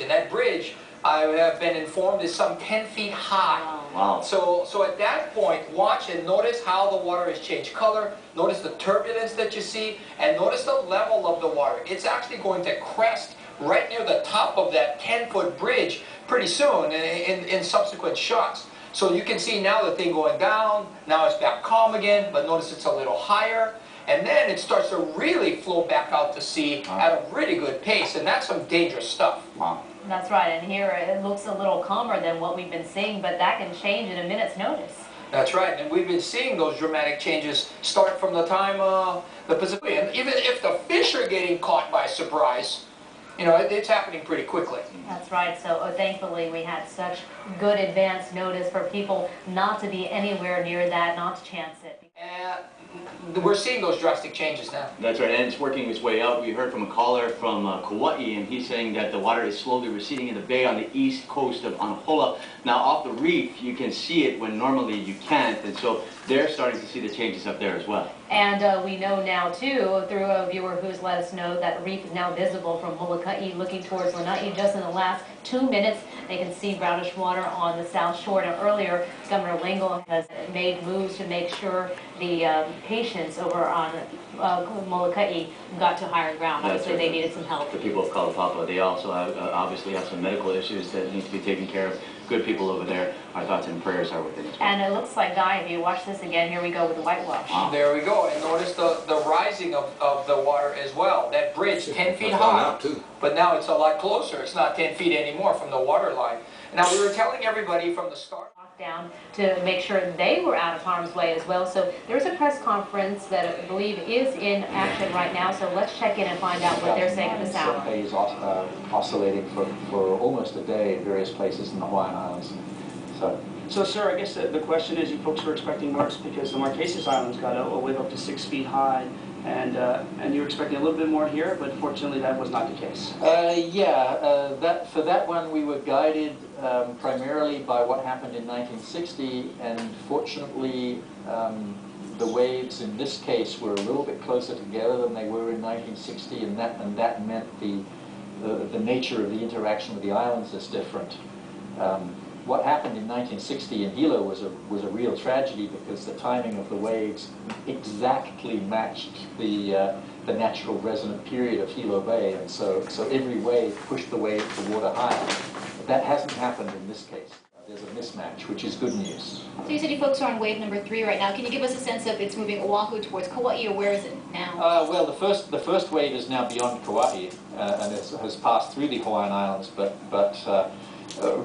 and that bridge, I have been informed, is some 10 feet high. Wow. So at that point, watch and notice how the water has changed color, notice the turbulence that you see, and notice the level of the water. It's actually going to crest right near the top of that 10-foot bridge pretty soon in subsequent shots. So you can see now the thing going down, now it's back calm again, but notice it's a little higher. And then it starts to really flow back out to sea at a really good pace, and that's some dangerous stuff. Wow. That's right, and here it looks a little calmer than what we've been seeing, but that can change in a minute's notice. That's right, and we've been seeing those dramatic changes start from the time the Pacific. And even if the fish are getting caught by surprise, you know, it's happening pretty quickly. That's right, so thankfully we had such good advance notice for people not to be anywhere near that, not to chance it. We're seeing those drastic changes now. That's right, and it's working its way out. We heard from a caller from Kauai, and he's saying that the water is slowly receding in the bay on the east coast of Honolulu. Now, off the reef, you can see it when normally you can't, and so they're starting to see the changes up there as well. And we know now, too, through a viewer who's let us know that reef is now visible from Molokai looking towards Lanai. Just in the last 2 minutes, they can see brownish water on the south shore. Now, earlier, Governor Lingle has made moves to make sure the patients over on Molokai got to higher ground. Obviously, they needed some help. The people of Kalapapa, they also have, obviously have some medical issues that need to be taken care of. Good people over there. Our thoughts and prayers are with them as well. And it looks like, Guy, if you watch this again, here we go with the whitewash. Wow. There we go, and notice the rising of the water as well. That bridge, 10 feet high, but now it's a lot closer. It's not 10 feet anymore from the water line. Now, we were telling everybody from the start Down to make sure they were out of harm's way as well. So there's a press conference that I believe is in action right now. So let's check in and find out what they're saying at this hour. Is oscillating for almost a day in various places in the Hawaiian Islands. So, sir, I guess the question is, you folks were expecting worse because the Marquesas Islands got a wave up to 6 feet high, and you were expecting a little bit more here, but fortunately that was not the case. For that one we were guided primarily by what happened in 1960, and fortunately the waves in this case were a little bit closer together than they were in 1960, and that meant the nature of the interaction with the islands is different. What happened in 1960 in Hilo was a real tragedy because the timing of the waves exactly matched the natural resonant period of Hilo Bay, and so every wave pushed the water higher. But that hasn't happened in this case. There's a mismatch, which is good news. So you said you folks are on wave number 3 right now. Can you give us a sense of it's moving Oahu towards Kauai, or where is it now? Well, the first wave is now beyond Kauai and has passed through the Hawaiian Islands, but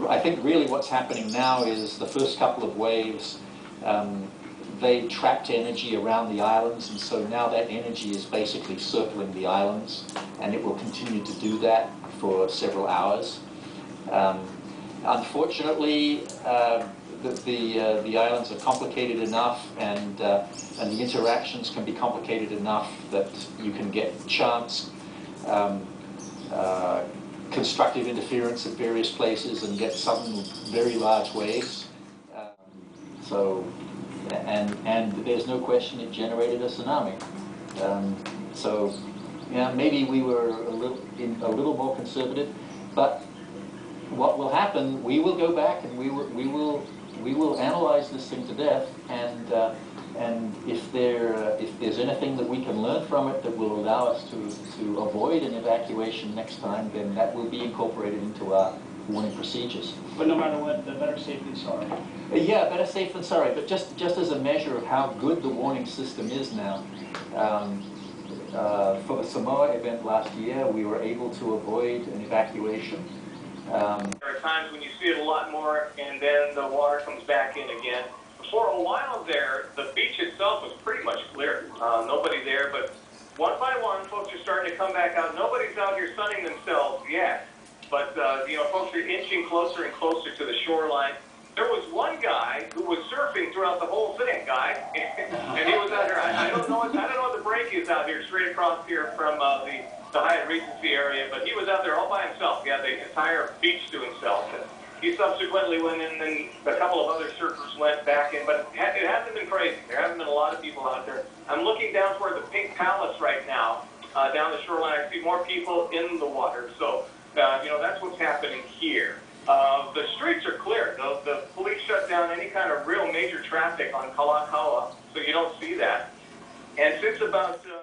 I think really what's happening now is the first couple of waves, they trapped energy around the islands, and so now that energy is basically circling the islands, and it will continue to do that for several hours. Unfortunately, the islands are complicated enough, and the interactions can be complicated enough that you can get chance constructive interference at various places and get some very large waves. And there's no question it generated a tsunami. So, yeah, maybe we were a little more conservative, but what will happen? We will go back and we will analyze this thing to death, and if there's anything that we can learn from it that will allow us to avoid an evacuation next time, then that will be incorporated into our warning procedures. But no matter what, better safe than sorry. Yeah, better safe than sorry. But just as a measure of how good the warning system is now, for the Samoa event last year, we were able to avoid an evacuation. There are times when you see it a lot more, and then the water comes back in again. For a while there, the beach itself was pretty much clear. Nobody there, but one by one, folks are starting to come back out. Nobody's out here sunning themselves yet, but folks are inching closer and closer to the shoreline. There was one guy who was surfing throughout the whole thing, Guy, and he was out here. I don't know what the break is out here, straight across here from the Hyatt Regency area, but he was out there all by himself. He had the entire beach to himself. And he subsequently went in, and a couple of other surfers went back in, but it hasn't been crazy. There haven't been a lot of people out there. I'm looking down toward the Pink Palace right now, down the shoreline. I see more people in the water. So That's what's happening here. The streets are clear. The police shut down any kind of real major traffic on Kalakaua, so you don't see that. And since about